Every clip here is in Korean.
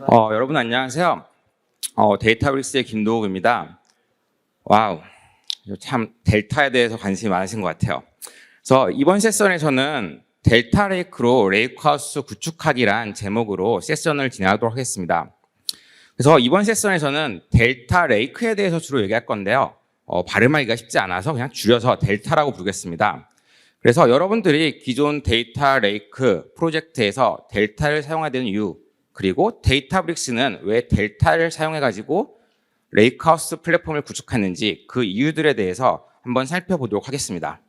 여러분 안녕하세요. 데이터브릭스의 김도욱입니다. 와우, 참 델타에 대해서 관심이 많으신 것 같아요. 그래서 이번 세션에서는 델타 레이크로 레이크하우스 구축하기란 제목으로 세션을 진행하도록 하겠습니다. 그래서 이번 세션에서는 델타 레이크에 대해서 주로 얘기할 건데요. 발음하기가 쉽지 않아서 그냥 줄여서 델타라고 부르겠습니다. 그래서 여러분들이 기존 데이터 레이크 프로젝트에서 델타를 사용해야 되는 이유, 그리고 데이터브릭스는 왜 델타를 사용해가지고 레이크하우스 플랫폼을 구축했는지 그 이유들에 대해서 한번 살펴보도록 하겠습니다.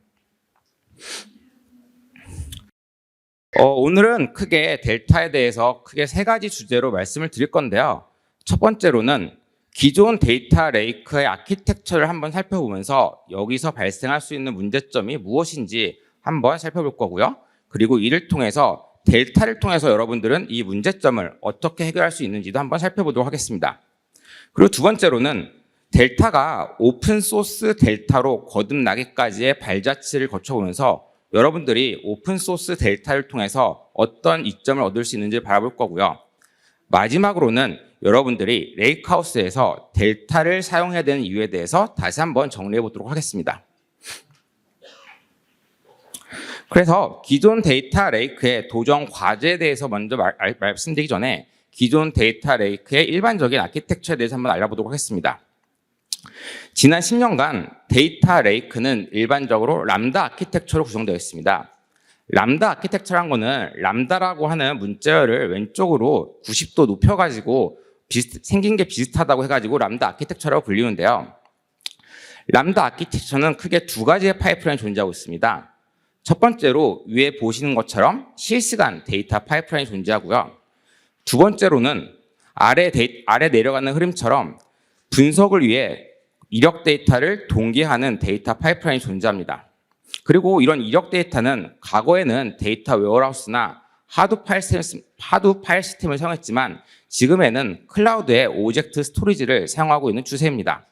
오늘은 크게 델타에 대해서 크게 세 가지 주제로 말씀을 드릴 건데요. 첫 번째로는 기존 데이터 레이크의 아키텍처를 한번 살펴보면서 여기서 발생할 수 있는 문제점이 무엇인지 한번 살펴볼 거고요. 그리고 이를 통해서 델타를 통해서 여러분들은 이 문제점을 어떻게 해결할 수 있는지도 한번 살펴보도록 하겠습니다. 그리고 두 번째로는 델타가 오픈소스 델타로 거듭나기까지의 발자취를 거쳐보면서 여러분들이 오픈소스 델타를 통해서 어떤 이점을 얻을 수 있는지 바라볼 거고요. 마지막으로는 여러분들이 레이크하우스에서 델타를 사용해야 되는 이유에 대해서 다시 한번 정리해 보도록 하겠습니다. 그래서 기존 데이터 레이크의 도전 과제에 대해서 먼저 말씀드리기 전에 기존 데이터 레이크의 일반적인 아키텍처에 대해서 한번 알아보도록 하겠습니다. 지난 10년간 데이터 레이크는 일반적으로 람다 아키텍처로 구성되어 있습니다. 람다 아키텍처란 거는 람다라고 하는 문자열을 왼쪽으로 90도 높여가지고 생긴 게 비슷하다고 해가지고 람다 아키텍처라고 불리는데요. 람다 아키텍처는 크게 두 가지의 파이프라인이 존재하고 있습니다. 첫 번째로 위에 보시는 것처럼 실시간 데이터 파이프라인이 존재하고요. 두 번째로는 아래 내려가는 흐름처럼 분석을 위해 이력 데이터를 동기화하는 데이터 파이프라인이 존재합니다. 그리고 이런 이력 데이터는 과거에는 데이터 웨어하우스나 하드 파일 시스템을 사용했지만 지금에는 클라우드의 오브젝트 스토리지를 사용하고 있는 추세입니다.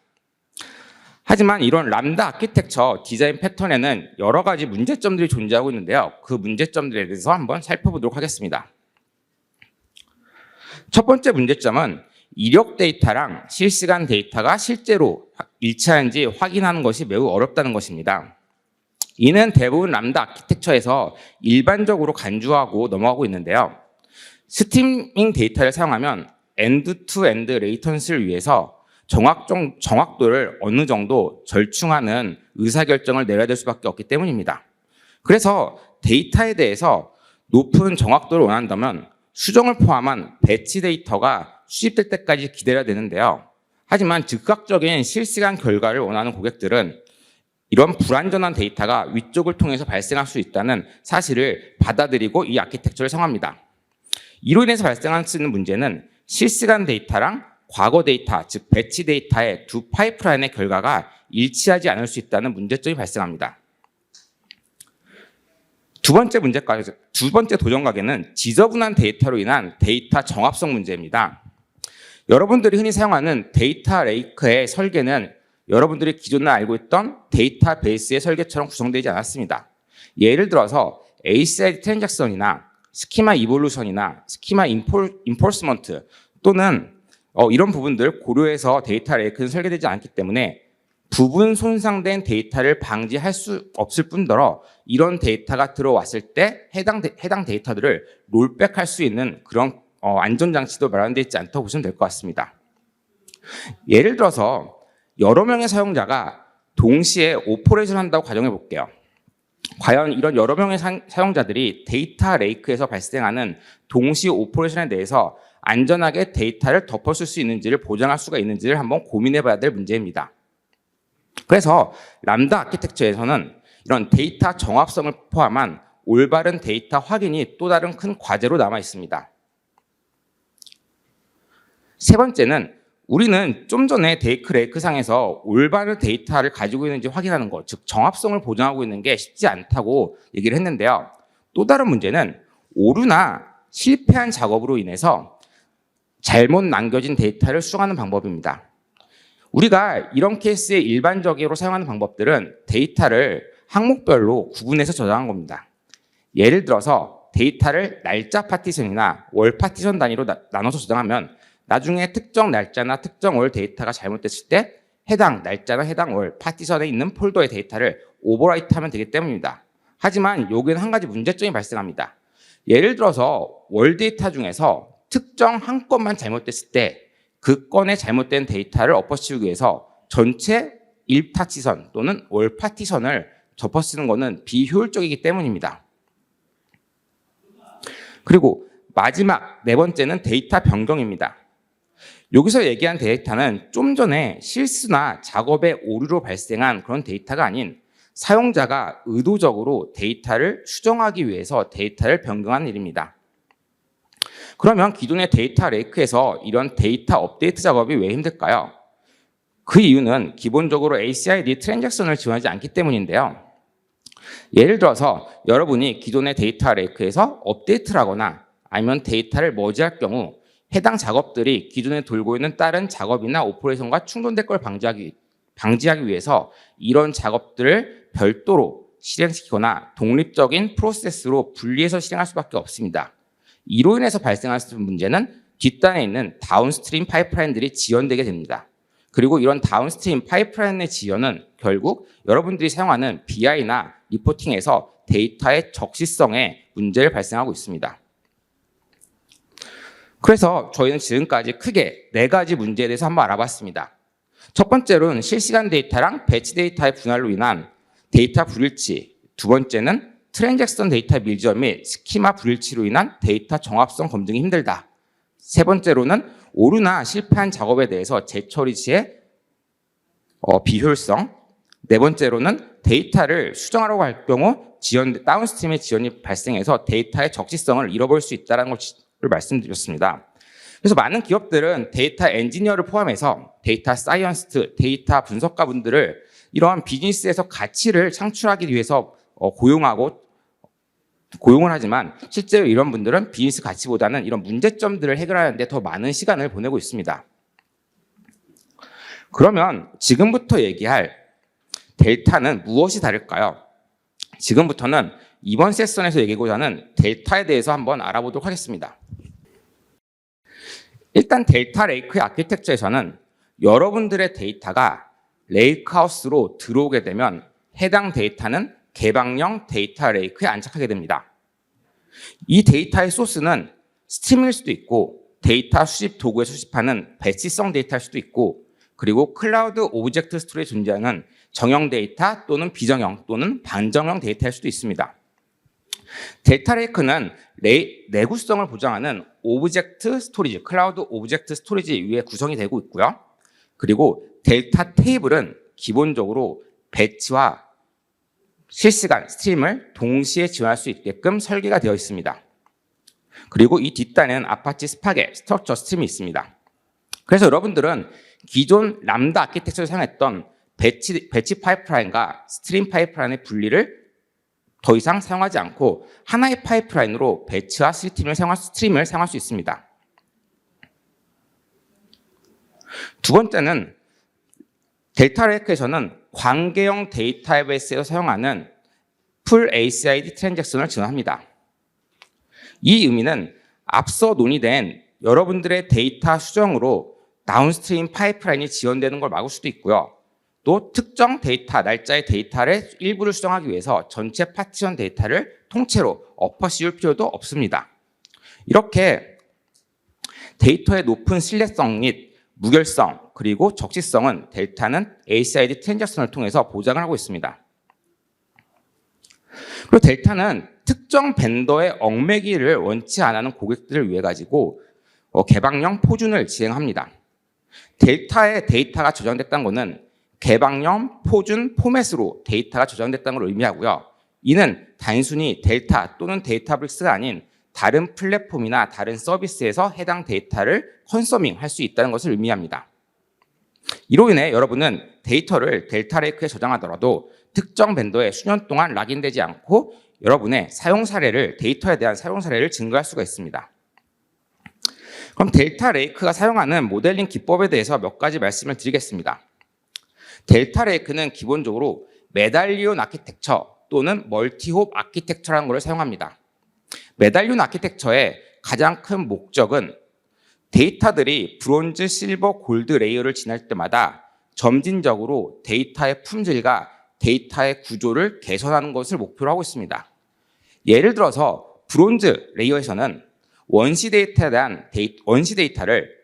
하지만 이런 람다 아키텍처 디자인 패턴에는 여러 가지 문제점들이 존재하고 있는데요. 그 문제점들에 대해서 한번 살펴보도록 하겠습니다. 첫 번째 문제점은 이력 데이터랑 실시간 데이터가 실제로 일치하는지 확인하는 것이 매우 어렵다는 것입니다. 이는 대부분 람다 아키텍처에서 일반적으로 간주하고 넘어가고 있는데요. 스트리밍 데이터를 사용하면 엔드-투-엔드 레이턴스를 위해서 정확도를 어느 정도 절충하는 의사결정을 내려야 될 수밖에 없기 때문입니다. 그래서 데이터에 대해서 높은 정확도를 원한다면 수정을 포함한 배치 데이터가 수집될 때까지 기다려야 되는데요. 하지만 즉각적인 실시간 결과를 원하는 고객들은 이런 불완전한 데이터가 위쪽을 통해서 발생할 수 있다는 사실을 받아들이고 이 아키텍처를 사용합니다. 이로 인해서 발생할 수 있는 문제는 실시간 데이터랑 과거 데이터, 즉 배치 데이터의 두 파이프라인의 결과가 일치하지 않을 수 있다는 문제점이 발생합니다. 두 번째 도전 과제는 지저분한 데이터로 인한 데이터 정합성 문제입니다. 여러분들이 흔히 사용하는 데이터 레이크의 설계는 여러분들이 기존에 알고 있던 데이터베이스의 설계처럼 구성되지 않았습니다. 예를 들어서 ACID 트랜잭션이나 스키마 이볼루션이나 스키마 인포스먼트 또는 이런 부분들 고려해서 데이터 레이크는 설계되지 않기 때문에 부분 손상된 데이터를 방지할 수 없을 뿐더러 이런 데이터가 들어왔을 때 해당 데이터들을 롤백할 수 있는 그런 안전장치도 마련되어 있지 않다고 보시면 될 것 같습니다. 예를 들어서 여러 명의 사용자가 동시에 오퍼레이션 한다고 가정해 볼게요. 과연 이런 여러 명의 사용자들이 데이터 레이크에서 발생하는 동시 오퍼레이션에 대해서 안전하게 데이터를 덮어쓸 수 있는지를 보장할 수가 있는지를 한번 고민해 봐야 될 문제입니다. 그래서 람다 아키텍처에서는 이런 데이터 정합성을 포함한 올바른 데이터 확인이 또 다른 큰 과제로 남아 있습니다. 세 번째는 우리는 좀 전에 데이터 레이크상에서 올바른 데이터를 가지고 있는지 확인하는 것, 즉 정합성을 보장하고 있는 게 쉽지 않다고 얘기를 했는데요. 또 다른 문제는 오류나 실패한 작업으로 인해서 잘못 남겨진 데이터를 수정하는 방법입니다. 우리가 이런 케이스에 일반적으로 사용하는 방법들은 데이터를 항목별로 구분해서 저장한 겁니다. 예를 들어서 데이터를 날짜 파티션이나 월 파티션 단위로 나눠서 저장하면 나중에 특정 날짜나 특정 월 데이터가 잘못됐을 때 해당 날짜나 해당 월 파티션에 있는 폴더의 데이터를 오버라이트하면 되기 때문입니다. 하지만 여기는 한 가지 문제점이 발생합니다. 예를 들어서 월 데이터 중에서 특정 한 건만 잘못됐을 때 그 건에 잘못된 데이터를 엎어씌우기 위해서 전체 일 파티션 또는 월 파티션을 접어쓰는 것은 비효율적이기 때문입니다. 그리고 마지막 네 번째는 데이터 변경입니다. 여기서 얘기한 데이터는 좀 전에 실수나 작업의 오류로 발생한 그런 데이터가 아닌 사용자가 의도적으로 데이터를 수정하기 위해서 데이터를 변경한 일입니다. 그러면 기존의 데이터 레이크에서 이런 데이터 업데이트 작업이 왜 힘들까요? 그 이유는 기본적으로 ACID 트랜잭션을 지원하지 않기 때문인데요. 예를 들어서 여러분이 기존의 데이터 레이크에서 업데이트를 하거나 아니면 데이터를 머지할 경우 해당 작업들이 기존에 돌고 있는 다른 작업이나 오퍼레이션과 충돌될 걸 방지하기 위해서 이런 작업들을 별도로 실행시키거나 독립적인 프로세스로 분리해서 실행할 수밖에 없습니다. 이로 인해서 발생할 수 있는 문제는 뒷단에 있는 다운스트림 파이프라인들이 지연되게 됩니다. 그리고 이런 다운스트림 파이프라인의 지연은 결국 여러분들이 사용하는 BI나 리포팅에서 데이터의 적시성에 문제를 발생하고 있습니다. 그래서 저희는 지금까지 크게 네 가지 문제에 대해서 한번 알아봤습니다. 첫 번째로는 실시간 데이터랑 배치 데이터의 분할로 인한 데이터 불일치, 두 번째는 트랜잭션 데이터 밀접 및 스키마 불일치로 인한 데이터 정합성 검증이 힘들다. 세 번째로는 오류나 실패한 작업에 대해서 재처리 시에 비효율성, 네 번째로는 데이터를 수정하려고 할 경우 다운스트림의 지연이 발생해서 데이터의 적시성을 잃어버릴 수 있다는 것을 말씀드렸습니다. 그래서 많은 기업들은 데이터 엔지니어를 포함해서 데이터 사이언스트, 데이터 분석가 분들을 이러한 비즈니스에서 가치를 창출하기 위해서 고용을 하지만 실제로 이런 분들은 비즈니스 가치보다는 이런 문제점들을 해결하는 데 더 많은 시간을 보내고 있습니다. 그러면 지금부터 얘기할 델타는 무엇이 다를까요? 지금부터는 이번 세션에서 얘기하고자 하는 델타에 대해서 한번 알아보도록 하겠습니다. 일단 델타 레이크의 아키텍처에서는 여러분들의 데이터가 레이크하우스로 들어오게 되면 해당 데이터는 개방형 데이터 레이크에 안착하게 됩니다. 이 데이터의 소스는 스트림일 수도 있고 데이터 수집 도구에 수집하는 배치성 데이터일 수도 있고 그리고 클라우드 오브젝트 스토리에 존재하는 정형 데이터 또는 비정형 또는 반정형 데이터일 수도 있습니다. 데이터 레이크는 내구성을 보장하는 오브젝트 스토리지, 클라우드 오브젝트 스토리지 위에 구성이 되고 있고요. 그리고 데이터 테이블은 기본적으로 배치와 실시간 스트림을 동시에 지원할 수 있게끔 설계가 되어 있습니다. 그리고 이 뒷단에는 아파치 스파겟 스트럭처 스트림이 있습니다. 그래서 여러분들은 기존 람다 아키텍처를 사용했던 배치 파이프라인과 스트림 파이프라인의 분리를 더 이상 사용하지 않고 하나의 파이프라인으로 배치와 스트림을 사용할 수 있습니다. 두 번째는 데이터 레이크에서는 관계형 데이터베이스에서 사용하는 풀 ACID 트랜잭션을 지원합니다. 이 의미는 앞서 논의된 여러분들의 데이터 수정으로 다운스트림 파이프라인이 지연되는 걸 막을 수도 있고요. 또 특정 데이터, 날짜의 데이터를 일부를 수정하기 위해서 전체 파티션 데이터를 통째로 엎어씌울 필요도 없습니다. 이렇게 데이터의 높은 신뢰성 및 무결성 그리고 적시성은 델타는 ACID 트랜잭션을 통해서 보장을 하고 있습니다. 그리고 델타는 특정 벤더의 얽매기를 원치 않는 고객들을 위해 가지고 개방형 포준을 지행합니다. 델타에 데이터가 저장됐다는 것은 개방형 포준 포맷으로 데이터가 저장됐다는 걸 의미하고요. 이는 단순히 델타 또는 데이터브릭스가 아닌 다른 플랫폼이나 다른 서비스에서 해당 데이터를 컨서밍 할 수 있다는 것을 의미합니다. 이로 인해 여러분은 데이터를 델타 레이크에 저장하더라도 특정 벤더에 수년 동안 락인되지 않고 여러분의 사용 사례를, 데이터에 대한 사용 사례를 증거할 수가 있습니다. 그럼 델타 레이크가 사용하는 모델링 기법에 대해서 몇 가지 말씀을 드리겠습니다. 델타 레이크는 기본적으로 메달리온 아키텍처 또는 멀티홉 아키텍처라는 것을 사용합니다. 메달륨 아키텍처의 가장 큰 목적은 데이터들이 브론즈, 실버, 골드 레이어를 지날 때마다 점진적으로 데이터의 품질과 데이터의 구조를 개선하는 것을 목표로 하고 있습니다. 예를 들어서 브론즈 레이어에서는 원시 데이터를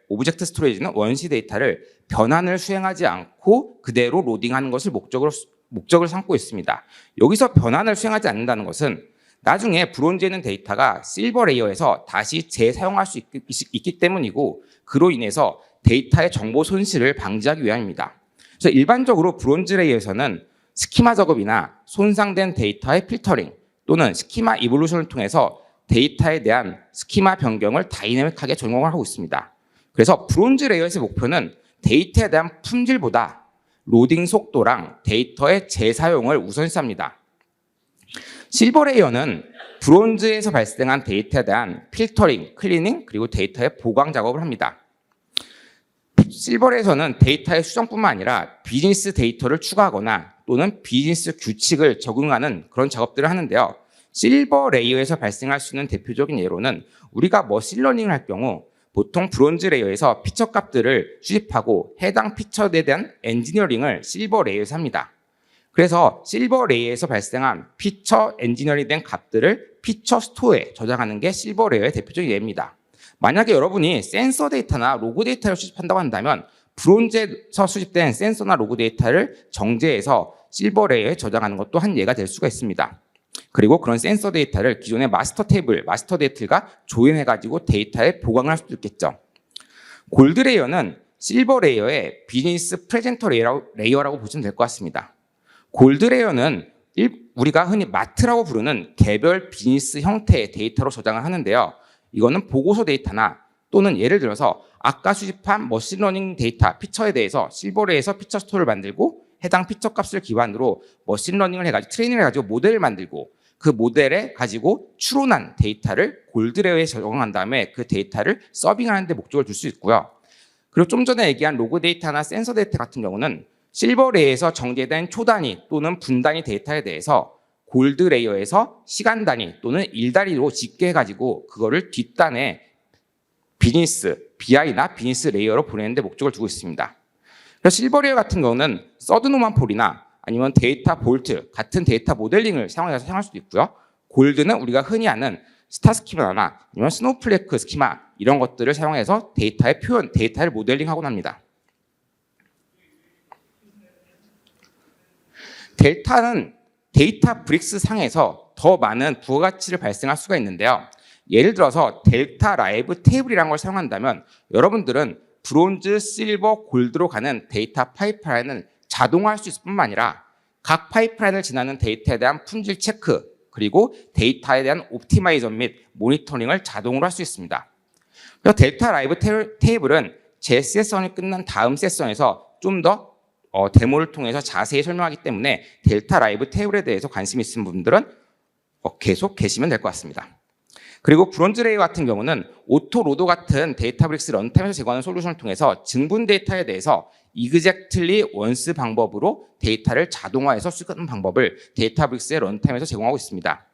오브젝트 스토리지는 원시 데이터를 변환을 수행하지 않고 그대로 로딩하는 것을 목적을 삼고 있습니다. 여기서 변환을 수행하지 않는다는 것은 나중에 브론즈에 있는 데이터가 실버 레이어에서 다시 재사용할 수 있기 때문이고, 그로 인해서 데이터의 정보 손실을 방지하기 위함입니다. 그래서 일반적으로 브론즈 레이어에서는 스키마 작업이나 손상된 데이터의 필터링 또는 스키마 이볼루션을 통해서 데이터에 대한 스키마 변경을 다이내믹하게 적용을 하고 있습니다. 그래서 브론즈 레이어에서의 목표는 데이터에 대한 품질보다 로딩 속도랑 데이터의 재사용을 우선시합니다. 실버 레이어는 브론즈에서 발생한 데이터에 대한 필터링, 클리닝, 그리고 데이터의 보강 작업을 합니다. 실버 레이어에서는 데이터의 수정뿐만 아니라 비즈니스 데이터를 추가하거나 또는 비즈니스 규칙을 적용하는 그런 작업들을 하는데요. 실버 레이어에서 발생할 수 있는 대표적인 예로는 우리가 머신러닝을 할 경우 보통 브론즈 레이어에서 피처 값들을 수집하고 해당 피처에 대한 엔지니어링을 실버 레이어에서 합니다. 그래서 실버 레이어에서 발생한 피처 엔지니어링 된 값들을 피처 스토어에 저장하는 게 실버 레이어의 대표적인 예입니다. 만약에 여러분이 센서 데이터나 로그 데이터를 수집한다고 한다면 브론즈에서 수집된 센서나 로그 데이터를 정제해서 실버 레이어에 저장하는 것도 한 예가 될 수가 있습니다. 그리고 그런 센서 데이터를 기존의 마스터 테이블, 마스터 데이터가 조인해가지고 데이터에 보강을 할 수도 있겠죠. 골드 레이어는 실버 레이어의 비즈니스 프레젠터 레이어라고 보시면 될 것 같습니다. 골드 레이어는 우리가 흔히 마트라고 부르는 개별 비즈니스 형태의 데이터로 저장을 하는데요. 이거는 보고서 데이터나 또는 예를 들어서 아까 수집한 머신러닝 데이터, 피처에 대해서 실버 레이어에서 피처 스토어를 만들고 해당 피처 값을 기반으로 머신러닝을 해가지고 트레이닝을 해가지고 모델을 만들고 그 모델에 가지고 추론한 데이터를 골드 레이어에 적용한 다음에 그 데이터를 서빙하는 데 목적을 둘 수 있고요. 그리고 좀 전에 얘기한 로그 데이터나 센서 데이터 같은 경우는 실버 레이어에서 정제된 초단위 또는 분단위 데이터에 대해서 골드 레이어에서 시간 단위 또는 일 단위로 집계해가지고 그거를 뒷단에 비즈니스, BI나 비즈니스 레이어로 보내는 데 목적을 두고 있습니다. 그래서 실버 레이어 같은 경우는 서드노만 폴이나 아니면 데이터 볼트 같은 데이터 모델링을 사용해서 사용할 수도 있고요. 골드는 우리가 흔히 아는 스타 스키마나 아니면 스노우플레이크 스키마 이런 것들을 사용해서 데이터의 표현, 데이터를 모델링하곤 합니다. 델타는 데이터 브릭스 상에서 더 많은 부가가치를 발생할 수가 있는데요. 예를 들어서 델타 라이브 테이블이라는 걸 사용한다면 여러분들은 브론즈, 실버, 골드로 가는 데이터 파이프라인을 자동화할 수 있을 뿐만 아니라 각 파이프라인을 지나는 데이터에 대한 품질 체크 그리고 데이터에 대한 옵티마이저 및 모니터링을 자동으로 할 수 있습니다. 그래서 델타 라이브 테이블은 제 세션이 끝난 다음 세션에서 좀 더 데모를 통해서 자세히 설명하기 때문에 델타 라이브 테이블에 대해서 관심 있으신 분들은 계속 계시면 될 것 같습니다. 그리고 브론즈 레이어 같은 경우는 오토로도 같은 데이터브릭스 런타임에서 제공하는 솔루션을 통해서 증분 데이터에 대해서 이그젝틀리 원스 방법으로 데이터를 자동화해서 수집하는 방법을 데이터브릭스의 런타임에서 제공하고 있습니다.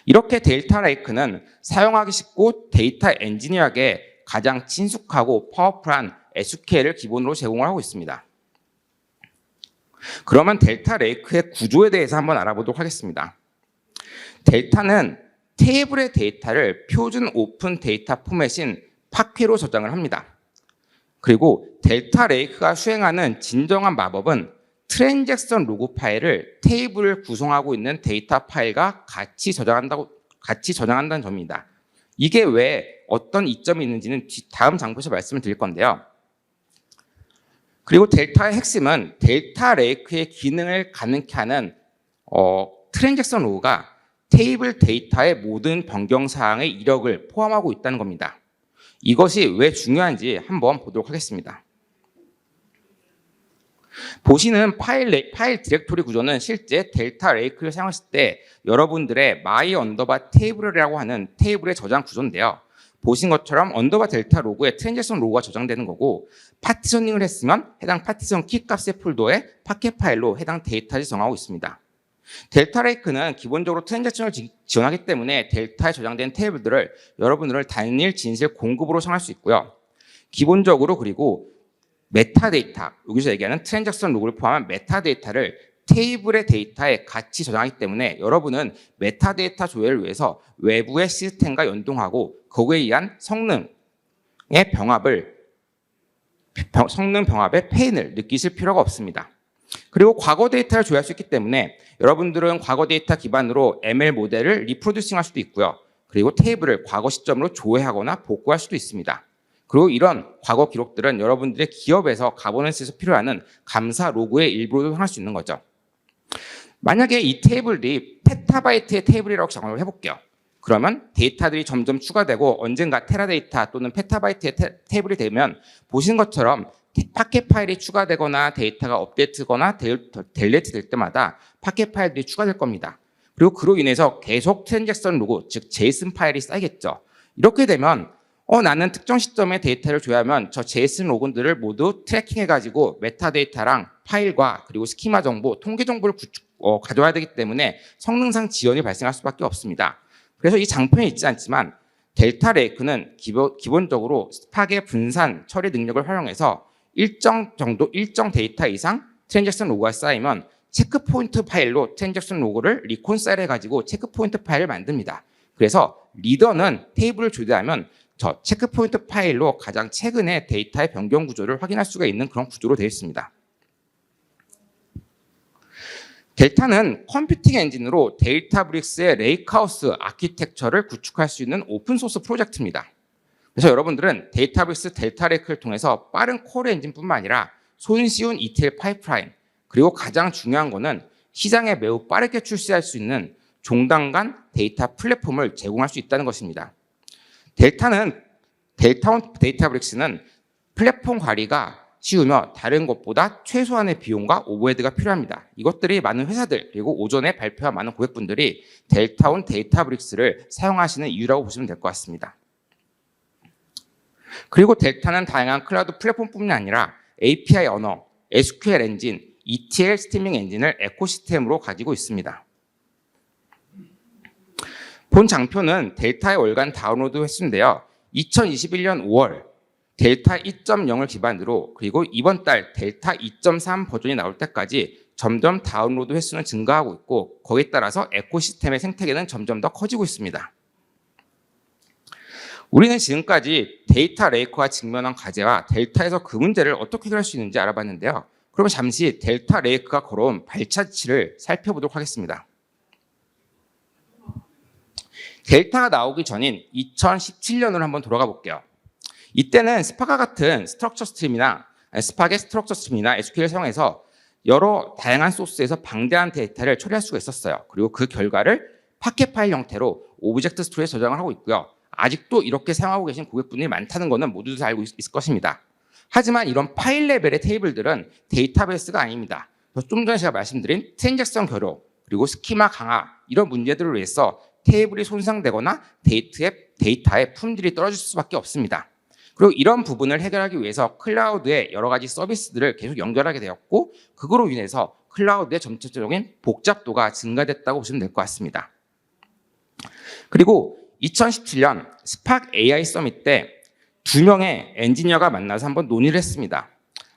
이렇게 데이터 레이크는 사용하기 쉽고 데이터 엔지니어에게 가장 친숙하고 파워풀한 SQL을 기본으로 제공을 하고 있습니다. 그러면 델타 레이크의 구조에 대해서 한번 알아보도록 하겠습니다. 델타는 테이블의 데이터를 표준 오픈 데이터 포맷인 파퀴로 저장을 합니다. 그리고 델타 레이크가 수행하는 진정한 마법은 트랜잭션 로그 파일을 테이블을 구성하고 있는 데이터 파일과 같이 저장한다는 점입니다. 이게 왜 어떤 이점이 있는지는 다음 장부에서 말씀을 드릴 건데요. 그리고 델타의 핵심은 델타 레이크의 기능을 가능케 하는 트랜잭션 로그가 테이블 데이터의 모든 변경 사항의 이력을 포함하고 있다는 겁니다. 이것이 왜 중요한지 한번 보도록 하겠습니다. 보시는 파일 디렉토리 구조는 실제 델타 레이크를 사용했을 때 여러분들의 my 언더바 테이블이라고 하는 테이블의 저장 구조인데요. 보신 것처럼 언더바 델타 로그에 트랜잭션 로그가 저장되는 거고 파티셔닝을 했으면 해당 파티션 키 값의 폴더에 파켓 파일로 해당 데이터를 저장하고 있습니다. 델타 레이크는 기본적으로 트랜잭션을 지원하기 때문에 델타에 저장된 테이블들을 여러분들 단일 진실 공급으로 정할 수 있고요. 기본적으로 그리고 메타데이터, 여기서 얘기하는 트랜잭션 로그를 포함한 메타데이터를 테이블의 데이터에 같이 저장하기 때문에 여러분은 메타데이터 조회를 위해서 외부의 시스템과 연동하고 거기에 의한 성능 병합의 페인을 느끼실 필요가 없습니다. 그리고 과거 데이터를 조회할 수 있기 때문에 여러분들은 과거 데이터 기반으로 ML 모델을 리프로듀싱할 수도 있고요. 그리고 테이블을 과거 시점으로 조회하거나 복구할 수도 있습니다. 그리고 이런 과거 기록들은 여러분들의 기업에서 가버넌스에서 필요한 감사 로그의 일부로 할 수 있는 거죠. 만약에 이 테이블이 페타바이트의 테이블이라고 정을 해볼게요. 그러면 데이터들이 점점 추가되고 언젠가 테라데이터 또는 페타바이트의 테이블이 되면 보신 것처럼 파켓 파일이 추가되거나 데이터가 업데이트거나 델리트 될 때마다 파켓 파일들이 추가될 겁니다. 그리고 그로 인해서 계속 트랜잭션 로그, 즉 제이슨 파일이 쌓이겠죠. 이렇게 되면 나는 특정 시점에 데이터를 조회하면 저 제이슨 로그들을 모두 트래킹해가지고 메타데이터랑 파일과 그리고 스키마 정보, 통계 정보를 가져와야 되기 때문에 성능상 지연이 발생할 수밖에 없습니다. 그래서 이 장점이 있지 않지만 델타 레이크는 기본적으로 스팍의 분산 처리 능력을 활용해서 일정 데이터 이상 트랜잭션 로그가 쌓이면 체크 포인트 파일로 트랜잭션 로그를 리콘사일 해가지고 체크 포인트 파일을 만듭니다. 그래서 리더는 테이블을 조회하면 저 체크 포인트 파일로 가장 최근의 데이터의 변경 구조를 확인할 수가 있는 그런 구조로 되어 있습니다. 델타는 컴퓨팅 엔진으로 데이터브릭스의 레이크하우스 아키텍처를 구축할 수 있는 오픈소스 프로젝트입니다. 그래서 여러분들은 데이터브릭스 델타 레이크를 통해서 빠른 콜 엔진뿐만 아니라 손쉬운 ETL 파이프라인, 그리고 가장 중요한 거는 시장에 매우 빠르게 출시할 수 있는 종단 간 데이터 플랫폼을 제공할 수 있다는 것입니다. 데이터브릭스는 플랫폼 관리가 쉬우며 다른 것보다 최소한의 비용과 오버헤드가 필요합니다. 이것들이 많은 회사들 그리고 오전에 발표한 많은 고객분들이 델타온 데이터브릭스를 사용하시는 이유라고 보시면 될 것 같습니다. 그리고 델타는 다양한 클라우드 플랫폼뿐만 아니라 API 언어, SQL 엔진, ETL 스트리밍 엔진을 에코시스템으로 가지고 있습니다. 본 장표는 델타의 월간 다운로드 횟수인데요. 2021년 5월 델타 2.0을 기반으로 그리고 이번 달 델타 2.3 버전이 나올 때까지 점점 다운로드 횟수는 증가하고 있고 거기에 따라서 에코시스템의 생태계는 점점 더 커지고 있습니다. 우리는 지금까지 데이터 레이크와 직면한 과제와 델타에서 그 문제를 어떻게 해결할 수 있는지 알아봤는데요. 그럼 잠시 델타 레이크가 걸어온 발자취를 살펴보도록 하겠습니다. 델타가 나오기 전인 2017년으로 한번 돌아가 볼게요. 이때는 스팍과 같은 스트럭처 스트림이나 스팍의 스트럭처 스트림이나 SQL을 사용해서 여러 다양한 소스에서 방대한 데이터를 처리할 수가 있었어요. 그리고 그 결과를 파켓 파일 형태로 오브젝트 스토리에 저장을 하고 있고요. 아직도 이렇게 사용하고 계신 고객분들이 많다는 것은 모두 다 알고 있을 것입니다. 하지만 이런 파일 레벨의 테이블들은 데이터베이스가 아닙니다. 좀 전에 제가 말씀드린 트랜잭션 결호 그리고 스키마 강화 이런 문제들을 위해서 테이블이 손상되거나 데이터의 품질이 떨어질 수밖에 없습니다. 그리고 이런 부분을 해결하기 위해서 클라우드의 여러 가지 서비스들을 계속 연결하게 되었고 그거로 인해서 클라우드의 전체적인 복잡도가 증가됐다고 보시면 될 것 같습니다. 그리고 2017년 스팍 AI 서밋 때 2명의 엔지니어가 만나서 한번 논의를 했습니다.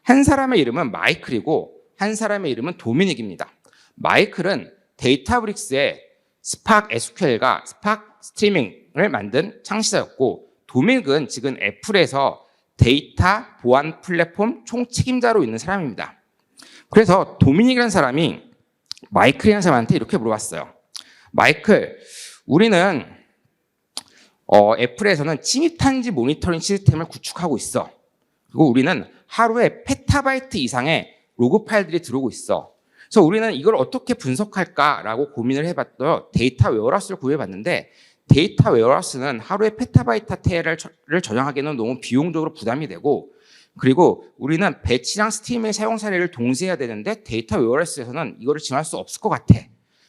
한 사람의 이름은 마이클이고 한 사람의 이름은 도미닉입니다. 마이클은 데이터브릭스의 스팍 SQL과 스팍 스트리밍을 만든 창시자였고 도미닉은 지금 애플에서 데이터 보안 플랫폼 총책임자로 있는 사람입니다. 그래서 도미닉이라는 사람이 마이클이라는 사람한테 이렇게 물어봤어요. 마이클, 우리는 애플에서는 침입탄지 모니터링 시스템을 구축하고 있어. 그리고 우리는 하루에 페타바이트 이상의 로그 파일들이 들어오고 있어. 그래서 우리는 이걸 어떻게 분석할까라고 고민을 해봤더니 데이터 웨어하우스를 구해봤는데 데이터 웨어하우스는 하루에 페타바이트 테일을 저장하기에는 너무 비용적으로 부담이 되고 그리고 우리는 배치랑 스트리밍의 사용 사례를 동시에 해야 되는데 데이터 웨어하우스에서는 이거를 지원할 수 없을 것 같아.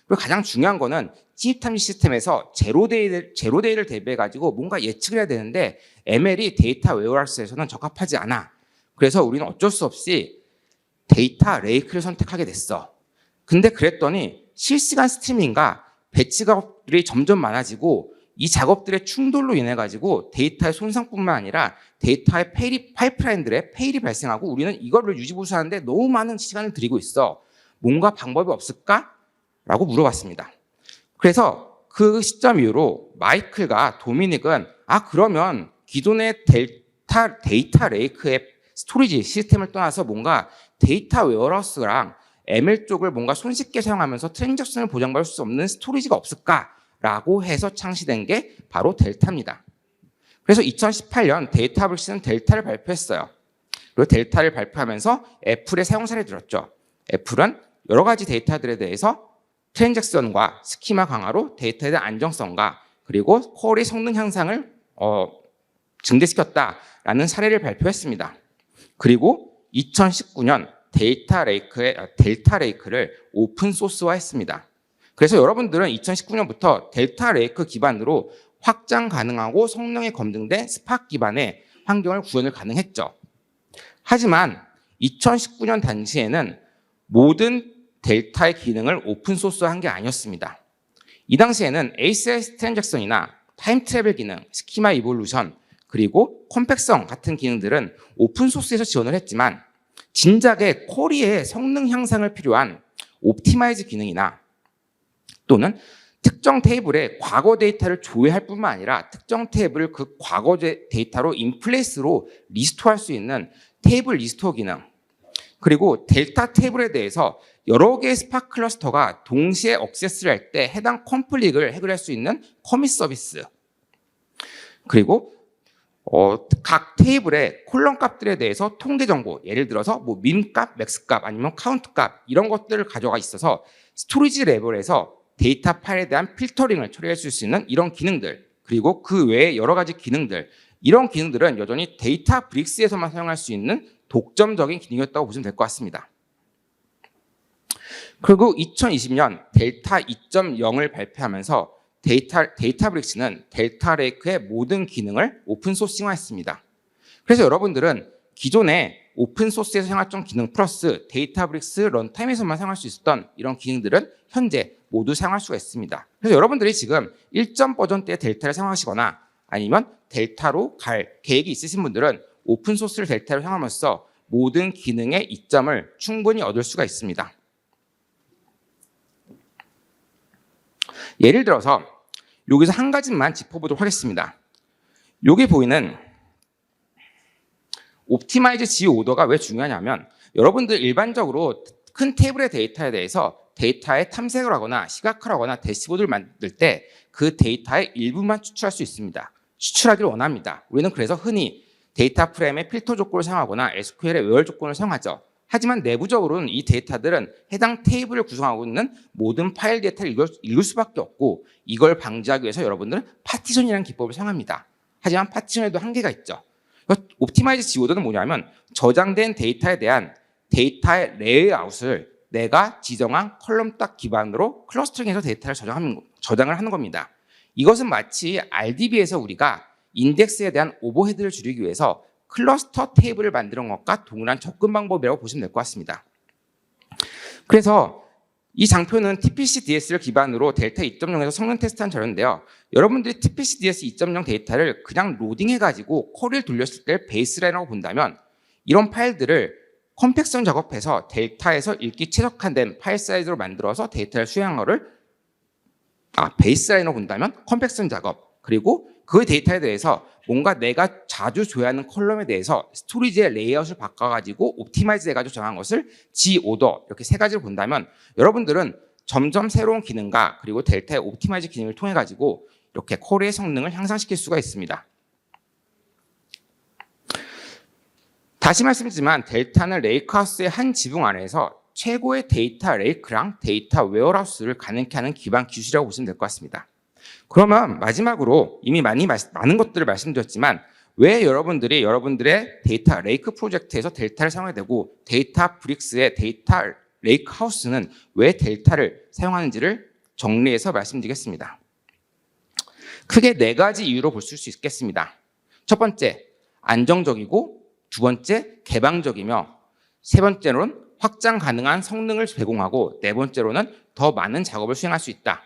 그리고 가장 중요한 거는 침입탐지 시스템에서 제로데이를 대비해가지고 뭔가 예측을 해야 되는데 ML이 데이터 웨어하우스에서는 적합하지 않아. 그래서 우리는 어쩔 수 없이 데이터 레이크를 선택하게 됐어. 근데 그랬더니 실시간 스트리밍과 배치 작업들이 점점 많아지고 이 작업들의 충돌로 인해 가지고 데이터의 손상뿐만 아니라 데이터의 파이프라인들의 페일이 발생하고 우리는 이거를 유지보수하는데 너무 많은 시간을 들이고 있어. 뭔가 방법이 없을까? 라고 물어봤습니다. 그래서 그 시점 이후로 마이클과 도미닉은 그러면 기존의 데이터 레이크의 스토리지 시스템을 떠나서 뭔가 데이터 웨어하우스랑 ML 쪽을 뭔가 손쉽게 사용하면서 트랜잭션을 보장받을 수 없는 스토리지가 없을까라고 해서 창시된 게 바로 델타입니다. 그래서 2018년 데이터브릭스는 델타를 발표했어요. 그리고 델타를 발표하면서 애플의 사용 사례를 들었죠. 애플은 여러 가지 데이터들에 대해서 트랜잭션과 스키마 강화로 데이터에 대한 안정성과 그리고 쿼리 성능 향상을 증대시켰다라는 사례를 발표했습니다. 그리고 2019년 델타 레이크를 오픈 소스화했습니다. 그래서 여러분들은 2019년부터 델타 레이크 기반으로 확장 가능하고 성능이 검증된 스파크 기반의 환경을 구현을 가능했죠. 하지만 2019년 당시에는 모든 델타의 기능을 오픈 소스화한 게 아니었습니다. 이 당시에는 ACS 트랜잭션이나 타임 트래블 기능, 스키마 이볼루션, 그리고 컴팩성 같은 기능들은 오픈 소스에서 지원을 했지만 진작에 쿼리의 성능 향상을 필요한 옵티마이즈 기능이나 또는 특정 테이블에 과거 데이터를 조회할 뿐만 아니라 특정 테이블을 그 과거 데이터로 인플레이스로 리스토어할 수 있는 테이블 리스토어 기능, 그리고 델타 테이블에 대해서 여러 개의 스파크 클러스터가 동시에 액세스를 할 때 해당 컴플릭을 해결할 수 있는 커밋 서비스, 그리고 각 테이블의 콜럼 값들에 대해서 통계 정보, 예를 들어서 뭐 민 값, 맥스 값, 아니면 카운트 값 이런 것들을 가져가 있어서 스토리지 레벨에서 데이터 파일에 대한 필터링을 처리할 수 있는 이런 기능들, 그리고 그 외에 여러 가지 기능들, 이런 기능들은 여전히 데이터 브릭스에서만 사용할 수 있는 독점적인 기능이었다고 보시면 될 것 같습니다. 그리고 2020년 델타 2.0을 발표하면서 데이터 브릭스는 델타 레이크의 모든 기능을 오픈 소싱화했습니다. 그래서 여러분들은 기존에 오픈 소스에서 사용했던 기능 플러스 데이터 브릭스 런타임에서만 사용할 수 있었던 이런 기능들은 현재 모두 사용할 수가 있습니다. 그래서 여러분들이 지금 1점 버전 때 델타를 사용하시거나 아니면 델타로 갈 계획이 있으신 분들은 오픈 소스를 델타로 사용함으로써 모든 기능의 이점을 충분히 얻을 수가 있습니다. 예를 들어서 여기서 한 가지만 짚어보도록 하겠습니다. 여기 보이는 옵티마이즈 G 오더가 왜 중요하냐면 여러분들 일반적으로 큰 테이블의 데이터에 대해서 데이터에 탐색을 하거나 시각화를 하거나 대시보드를 만들 때 그 데이터의 일부만 추출할 수 있습니다. 추출하기를 원합니다. 우리는 그래서 흔히 데이터 프레임의 필터 조건을 사용하거나 SQL의 외열 조건을 사용하죠. 하지만 내부적으로는 이 데이터들은 해당 테이블을 구성하고 있는 모든 파일 데이터를 읽을 수밖에 없고 이걸 방지하기 위해서 여러분들은 파티션이라는 기법을 사용합니다. 하지만 파티션에도 한계가 있죠. 옵티마이즈 지오더는 뭐냐면 저장된 데이터에 대한 데이터의 레이아웃을 내가 지정한 컬럼 딱 기반으로 클러스터링해서 데이터를 저장을 하는 겁니다. 이것은 마치 RDB에서 우리가 인덱스에 대한 오버헤드를 줄이기 위해서 클러스터 테이블을 만드는 것과 동일한 접근 방법이라고 보시면 될 것 같습니다. 그래서 이 장표는 TPC-DS를 기반으로 델타 2.0에서 성능 테스트한 자료인데요. 여러분들이 TPC-DS 2.0 데이터를 그냥 로딩해가지고 쿼리를 돌렸을 때 베이스라인이라고 본다면 이런 파일들을 컴팩션 작업해서 델타에서 읽기 최적화된 파일 사이즈로 만들어서 데이터를 수행한 거를 베이스라인으로 본다면 컴팩션 작업, 그리고 그 데이터에 대해서 뭔가 내가 자주 조회하는 컬럼에 대해서 스토리지의 레이아웃을 바꿔가지고 옵티마이즈 해가지고 정한 것을 G 오더, 이렇게 세 가지를 본다면 여러분들은 점점 새로운 기능과 그리고 델타의 옵티마이즈 기능을 통해 가지고 이렇게 쿼리의 성능을 향상시킬 수가 있습니다. 다시 말씀드리지만 델타는 레이크하우스의 한 지붕 안에서 최고의 데이터 레이크랑 데이터 웨어하우스를 가능케 하는 기반 기술이라고 보시면 될 것 같습니다. 그러면 마지막으로 이미 많은 것들을 말씀드렸지만 왜 여러분들의 데이터 레이크 프로젝트에서 델타를 사용해야 되고 데이터 브릭스의 데이터 레이크 하우스는 왜 델타를 사용하는지를 정리해서 말씀드리겠습니다. 크게 네 가지 이유로 볼 수 있겠습니다. 첫 번째, 안정적이고 두 번째, 개방적이며 세 번째로는 확장 가능한 성능을 제공하고 네 번째로는 더 많은 작업을 수행할 수 있다.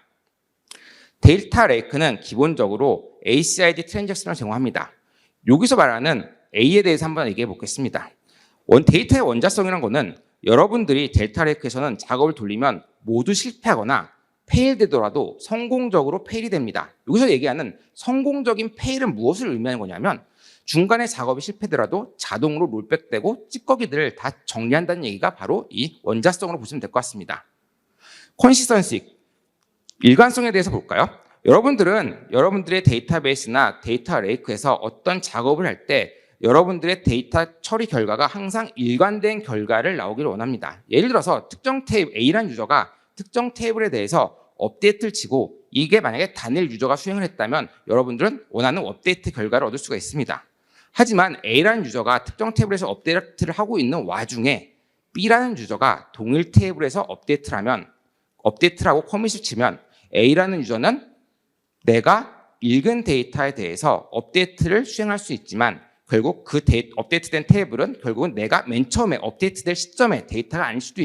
데이터 레이크는 기본적으로 ACID 트랜잭션을 제공합니다. 여기서 말하는 A에 대해서 한번 얘기해 보겠습니다. 데이터의 원자성이라는 것은 여러분들이 데이터 레이크에서는 작업을 돌리면 모두 실패하거나 페일되더라도 성공적으로 페일이 됩니다. 여기서 얘기하는 성공적인 페일은 무엇을 의미하는 거냐면 중간에 작업이 실패되더라도 자동으로 롤백되고 찌꺼기들을 다 정리한다는 얘기가 바로 이 원자성으로 보시면 될 것 같습니다. 컨시스턴시, 일관성에 대해서 볼까요? 여러분들은 여러분들의 데이터베이스나 데이터 레이크에서 어떤 작업을 할 때 여러분들의 데이터 처리 결과가 항상 일관된 결과를 나오기를 원합니다. 예를 들어서 특정 테이블, A라는 유저가 특정 테이블에 대해서 업데이트를 치고 이게 만약에 단일 유저가 수행을 했다면 여러분들은 원하는 업데이트 결과를 얻을 수가 있습니다. 하지만 A라는 유저가 특정 테이블에서 업데이트를 하고 있는 와중에 B라는 유저가 동일 테이블에서 업데이트를 하면 업데이트를 하고 커밋을 치면 A라는 유저는 내가 읽은 데이터에 대해서 업데이트를 수행할 수 있지만 결국 그 업데이트된 테이블은 결국은 내가 맨 처음에 업데이트될 시점에 데이터가 아닐 수도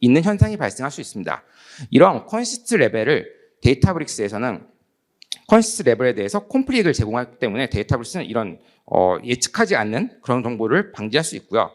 있는 현상이 발생할 수 있습니다. 이런 컨시스트 레벨을 데이터브릭스에서는 컨시스트 레벨에 대해서 콤플릭을 제공하기 때문에 데이터브릭스는 이런 예측하지 않는 그런 정보를 방지할 수 있고요.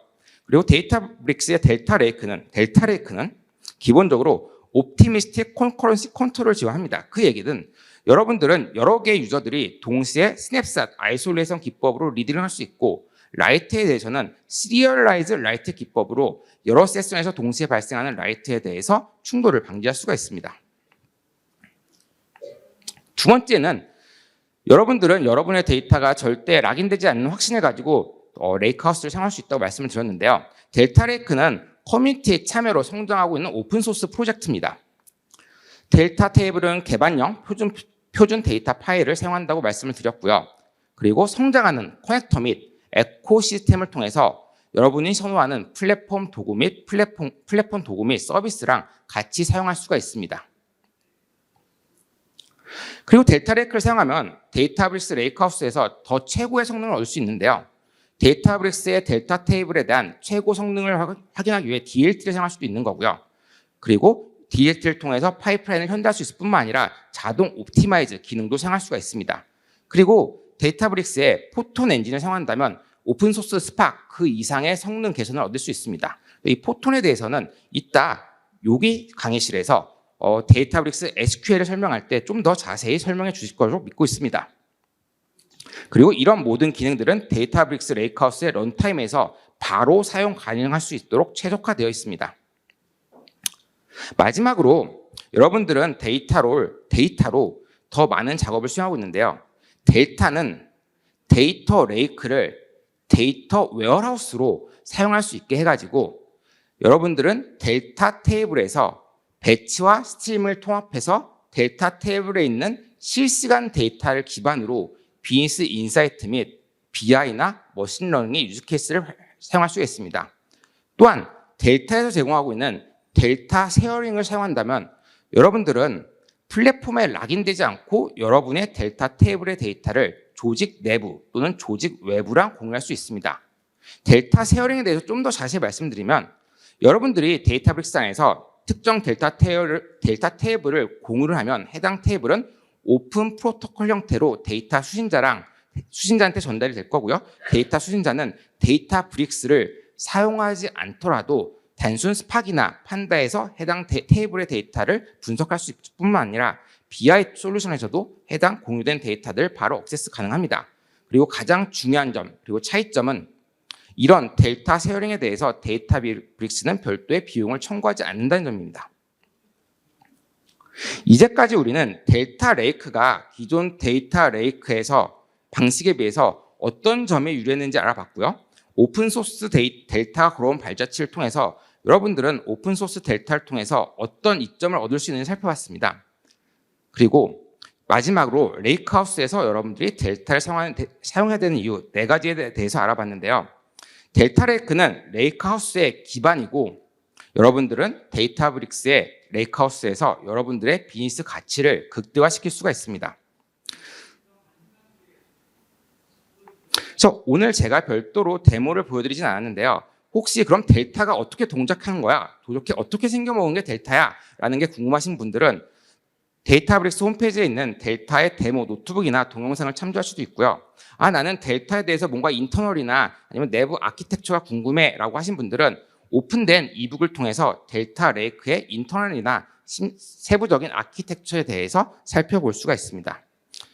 그리고 데이터브릭스의 델타 레이크는 기본적으로 옵티미스틱 콘커런시 컨트롤을 지원합니다. 그 얘기는 여러분들은 여러 개의 유저들이 동시에 스냅샷, 아이솔레이션 기법으로 리딩을 할 수 있고 라이트에 대해서는 시리얼라이즈 라이트 기법으로 여러 세션에서 동시에 발생하는 라이트에 대해서 충돌을 방지할 수가 있습니다. 두 번째는 여러분들은 여러분의 데이터가 절대 락인되지 않는 확신을 가지고 레이크하우스를 사용할 수 있다고 말씀을 드렸는데요. 델타 레이크는 커뮤니티의 참여로 성장하고 있는 오픈소스 프로젝트입니다. 델타 테이블은 개반형 표준 데이터 파일을 사용한다고 말씀을 드렸고요. 그리고 성장하는 커넥터 및 에코시스템을 통해서 여러분이 선호하는 플랫폼 도구 및 서비스랑 같이 사용할 수가 있습니다. 그리고 델타 레이크를 사용하면 데이터브릭스 레이크하우스에서 더 최고의 성능을 얻을 수 있는데요. 데이터브릭스의 델타 테이블에 대한 최고 성능을 확인하기 위해 DLT를 사용할 수도 있는 거고요. 그리고 DLT를 통해서 파이프라인을 현대화할 수 있을 뿐만 아니라 자동 옵티마이즈 기능도 사용할 수가 있습니다. 그리고 데이터브릭스의 포톤 엔진을 사용한다면 오픈소스 스팍 그 이상의 성능 개선을 얻을 수 있습니다. 이 포톤에 대해서는 이따 여기 강의실에서 데이터브릭스 SQL을 설명할 때 좀 더 자세히 설명해 주실 것으로 믿고 있습니다. 그리고 이런 모든 기능들은 데이터브릭스 레이크하우스의 런타임에서 바로 사용 가능할 수 있도록 최적화되어 있습니다. 마지막으로 여러분들은 데이터로 더 많은 작업을 수행하고 있는데요. 델타는 데이터 레이크를 데이터 웨어하우스로 사용할 수 있게 해가지고 여러분들은 델타 테이블에서 배치와 스트림을 통합해서 델타 테이블에 있는 실시간 데이터를 기반으로 비즈니스 인사이트 및 BI나 머신러닝의 유즈케이스를 사용할 수 있습니다. 또한 델타에서 제공하고 있는 델타 쉐어링을 사용한다면 여러분들은 플랫폼에 락인되지 않고 여러분의 델타 테이블의 데이터를 조직 내부 또는 조직 외부랑 공유할 수 있습니다. 델타 쉐어링에 대해서 좀 더 자세히 말씀드리면 여러분들이 데이터브릭스 안에서 특정 델타 테이블을 공유를 하면 해당 테이블은 오픈 프로토콜 형태로 데이터 수신자한테 전달이 될 거고요. 데이터 수신자는 데이터브릭스를 사용하지 않더라도 단순 스팍이나 판다에서 해당 테이블의 데이터를 분석할 수 있을 뿐만 아니라 BI 솔루션에서도 해당 공유된 데이터들을 바로 액세스 가능합니다. 그리고 가장 중요한 점, 그리고 차이점은 이런 델타 쉐어링에 대해서 데이터브릭스는 별도의 비용을 청구하지 않는다는 점입니다. 이제까지 우리는 델타 레이크가 기존 데이터 레이크에서 방식에 비해서 어떤 점에 유리했는지 알아봤고요. 오픈소스 델타 그런 발자취를 통해서 여러분들은 오픈소스 델타를 통해서 어떤 이점을 얻을 수 있는지 살펴봤습니다. 그리고 마지막으로 레이크하우스에서 여러분들이 델타를 사용해야 되는 이유 4가지에 대해서 알아봤는데요. 델타 레이크는 레이크하우스의 기반이고 여러분들은 데이터브릭스의 레이크하우스에서 여러분들의 비즈니스 가치를 극대화시킬 수가 있습니다. 그래서 오늘 제가 별도로 데모를 보여드리진 않았는데요. 혹시 그럼 델타가 어떻게 동작하는 거야? 도대체 어떻게 생겨먹은 게 델타야? 라는 게 궁금하신 분들은 데이터브릭스 홈페이지에 있는 델타의 데모 노트북이나 동영상을 참조할 수도 있고요. 나는 델타에 대해서 뭔가 인터널이나 아니면 내부 아키텍처가 궁금해 라고 하신 분들은 오픈된 이북을 통해서 델타 레이크의 인터널이나 세부적인 아키텍처에 대해서 살펴볼 수가 있습니다.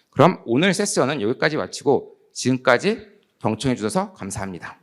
그럼 오늘 세션은 여기까지 마치고 지금까지 경청해 주셔서 감사합니다.